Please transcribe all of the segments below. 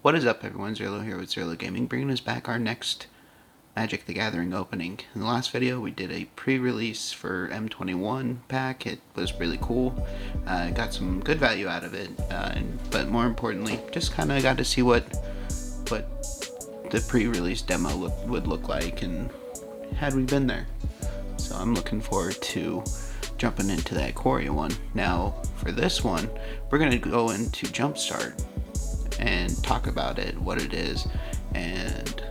What is up, everyone? Zerlo here with Zerlo Gaming, bringing us back our next Magic the Gathering opening. In the last video, we did a pre-release for M21 pack. It was really cool. Got some good value out of it, but more importantly, just kind of got to see what the pre-release demo would look like, and had we been there. So I'm looking forward to jumping into that Korea one. Now, for this one, we're going to go into Jumpstart and talk about it, what it is, and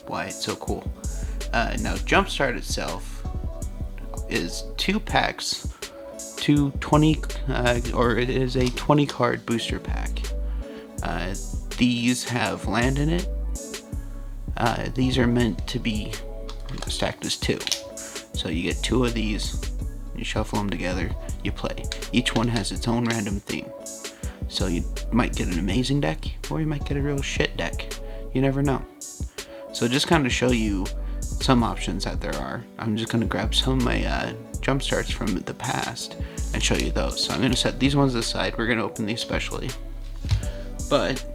why it's so cool. Now, Jumpstart itself is 2 packs, 20, or it is a 20 card booster pack. These have land in it. These are meant to be stacked as 2. So you get 2 of these, you shuffle them together, you play. Each one has its own random theme. So you might get an amazing deck, or you might get a real shit deck. You never know. So just kind of show you some options that there are. I'm just going to grab some of my jump starts from the past and show you those. So I'm going to set these ones aside. We're going to open these specially. But,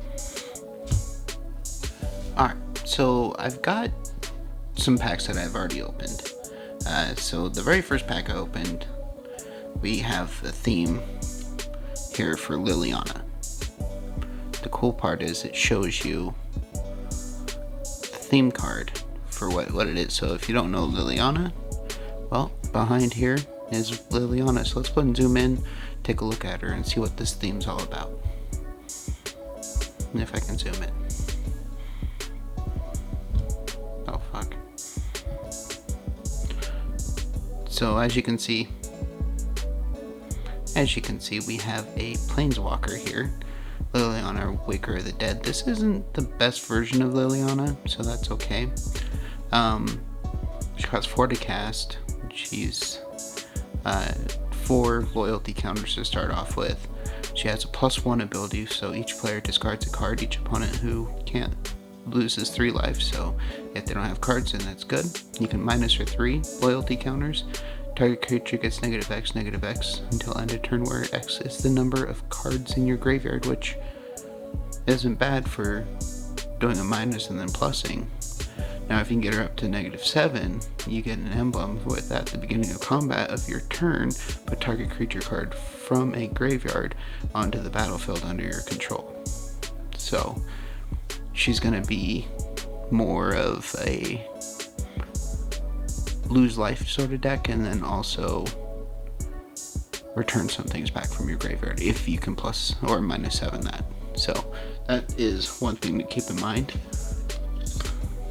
alright, so I've got some packs that I've already opened. So the very first pack I opened, we have a theme here for Liliana. The cool part is it shows you the theme card for what it is. So if you don't know Liliana, well, behind here is Liliana. So let's go ahead and zoom in, take a look at her, and see what this theme's all about. And if I can zoom in. Oh, fuck. So as you can see, we have a Planeswalker here, Liliana, Waker of the Dead. This isn't the best version of Liliana, so that's okay. She costs 4 to cast. She's 4 loyalty counters to start off with. She has a +1 ability, so each player discards a card. Each opponent who can't loses 3 life, so if they don't have cards, then that's good. You can minus her 3 loyalty counters. Target creature gets -X until end of turn, where X is the number of cards in your graveyard, which isn't bad for doing a minus and then plussing. Now, if you can get her up to -7, you get an emblem with, at the beginning of combat of your turn, put target creature card from a graveyard onto the battlefield under your control. So she's going to be more of a lose life sort of deck, and then also return some things back from your graveyard if you can plus or -7 that. So that is one thing to keep in mind.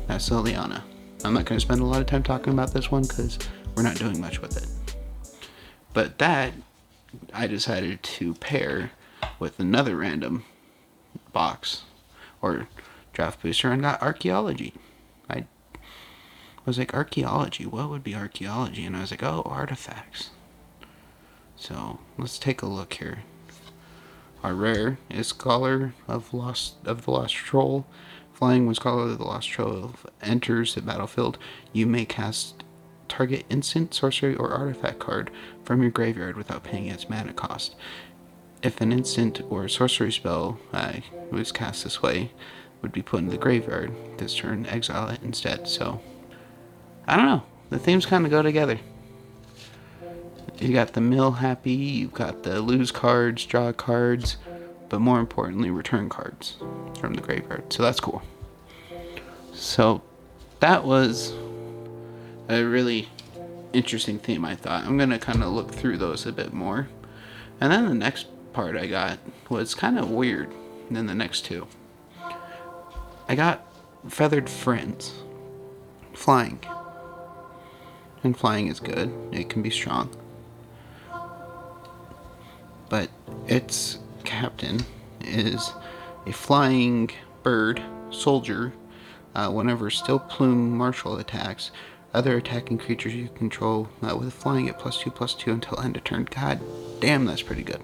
That's Liliana. I'm not going to spend a lot of time talking about this one because we're not doing much with it. But that I decided to pair with another random box or draft booster, and got Archaeology. I was like, archaeology, what would be archaeology? And I was like, oh, artifacts. So let's take a look here. Our rare is Scholar of the Lost Troll. Flying, when Scholar of the Lost Troll enters the battlefield, you may cast target instant, sorcery, or artifact card from your graveyard without paying its mana cost. If an instant or sorcery spell was cast this way, would be put in the graveyard this turn, exile it instead. So I don't know, the themes kind of go together. You got the mill happy, you've got the lose cards, draw cards, but more importantly, return cards from the graveyard. So that's cool. So that was a really interesting theme, I thought. I'm going to kind of look through those a bit more. And then the next part I got was kind of weird than the next 2. I got Feathered Friends. Flying. And flying is good. It can be strong. But its captain is a flying bird soldier. Whenever Still Plume Marshal attacks, other attacking creatures you control with flying at +2/+2 until end of turn. God damn, that's pretty good.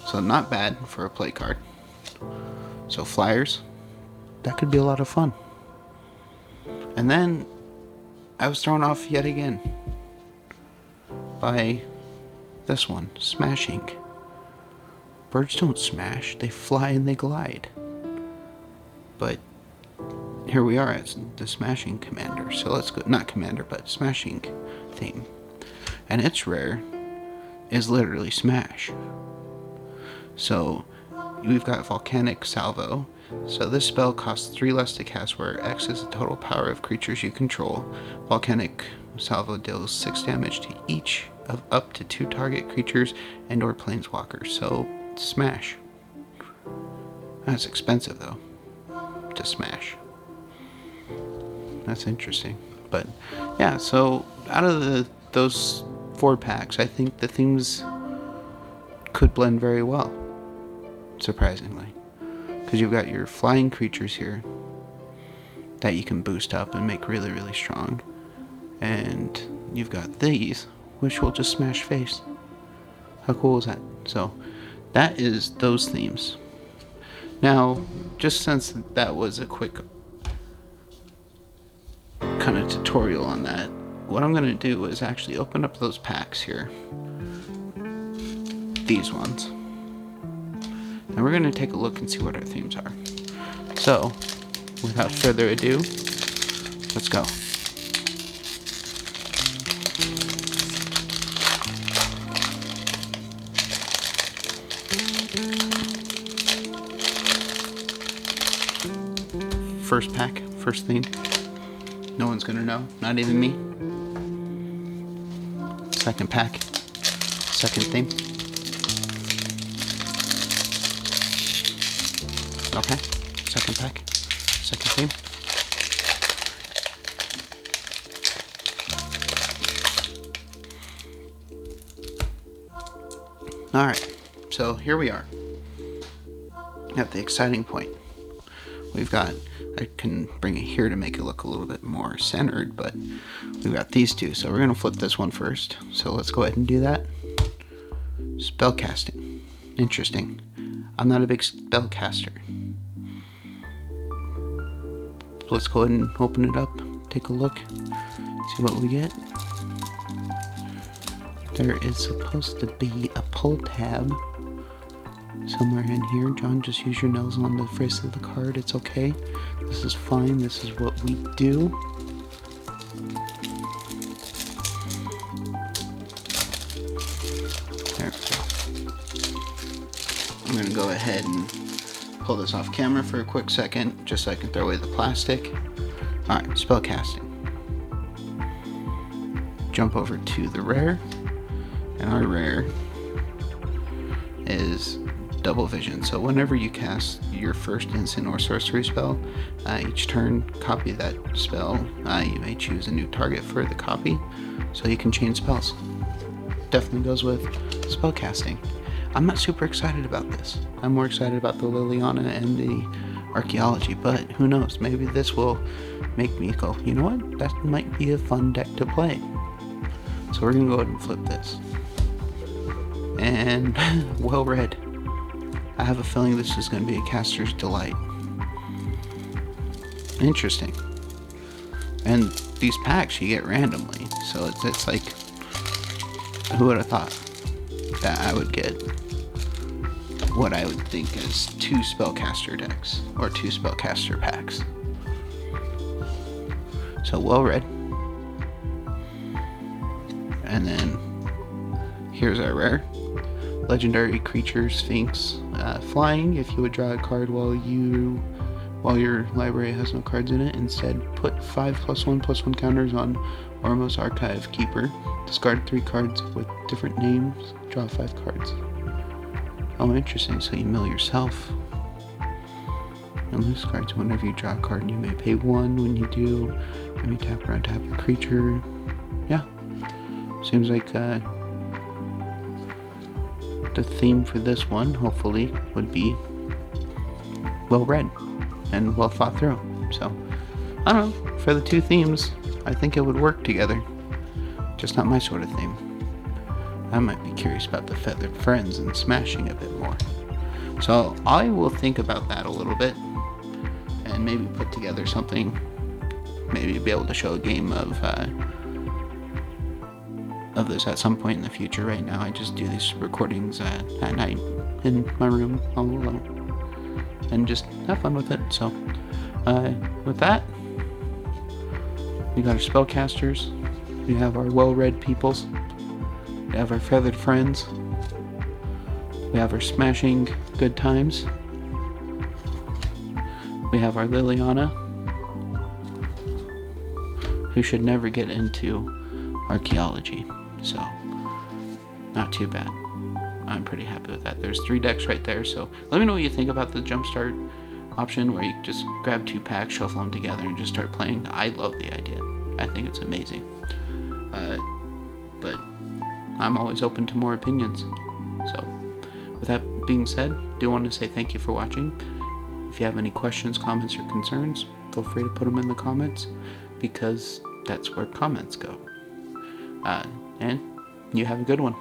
So not bad for a play card. So flyers, that could be a lot of fun. And then I was thrown off yet again by this one, Smashing. Birds don't smash, they fly and they glide. But here we are as the Smashing Commander. So let's go, not Commander, but Smashing theme. And its rare is literally Smash. So we've got Volcanic Salvo. So this spell costs 3 less to cast, where X is the total power of creatures you control. Volcanic Salvo deals 6 damage to each of up to 2 target creatures and or planeswalkers. So Smash. That's expensive though, to smash. That's interesting. But yeah, so out of those 4 packs, I think the themes could blend very well, surprisingly. Because you've got your flying creatures here that you can boost up and make really, really strong. And you've got these, which will just smash face. How cool is that? So that is those themes. Now, just since that was a quick kind of tutorial on that, what I'm going to do is actually open up those packs here. These ones. And we're going to take a look and see what our themes are. So, without further ado, let's go. First pack, first theme. No one's gonna know, not even me. Second pack, second theme. Okay, second pack, second theme. Alright, so here we are at the exciting point. We've got, I can bring it here to make it look a little bit more centered, but we've got these two. So we're going to flip this one first. So let's go ahead and do that. Spellcasting. Interesting. I'm not a big spellcaster. Let's go ahead and open it up, take a look, see what we get. There is supposed to be a pull tab somewhere in here. John, just use your nose on the face of the card. It's okay. This is fine. This is what we do. There we go. I'm going to go ahead and pull this off camera for a quick second, just so I can throw away the plastic. Alright, spellcasting. Jump over to the rare. And our rare is double vision. So whenever you cast your first instant or sorcery spell, each turn, copy that spell. You may choose a new target for the copy, so you can change spells. Definitely goes with spellcasting. I'm not super excited about this. I'm more excited about the Liliana and the Archaeology, but who knows? Maybe this will make me go, you know what? That might be a fun deck to play. So we're gonna go ahead and flip this. And well read. I have a feeling this is going to be a caster's delight. Interesting. And these packs you get randomly, so it's like, who would have thought that I would get what I would think is 2 spellcaster decks, or 2 spellcaster packs. So well read. And then here's our rare. Legendary creature Sphinx. Flying, if you would draw a card while your library has no cards in it, instead put 5+1/+1 counters on Ormos Archive Keeper. Discard 3 cards with different names, draw 5 cards. Oh, interesting, so you mill yourself. And lose cards whenever you draw a card, and you may pay 1 when you do. You may tap around, tap a creature. Yeah, seems like the theme for this one, hopefully, would be well read and well thought through. So, I don't know, for the 2 themes, I think it would work together. Just not my sort of theme. I might be curious about the Feathered Friends and smashing a bit more. So, I will think about that a little bit and maybe put together something, maybe be able to show a game of this at some point in the future. Right now I just do these recordings at night in my room all alone. and just have fun with it. So, with that, we got our spellcasters, we have our well-read peoples, we have our feathered friends, we have our smashing good times, we have our Liliana, who should never get into archaeology, so not too bad. I'm pretty happy with that. There's 3 decks right there, so let me know what you think about the jumpstart option where you just grab 2 packs, shuffle them together, and just start playing. I love the idea. I think it's amazing. But I'm always open to more opinions. So with that being said, I do want to say thank you for watching. If you have any questions, comments, or concerns, feel free to put them in the comments, because that's where comments go. And you have a good one.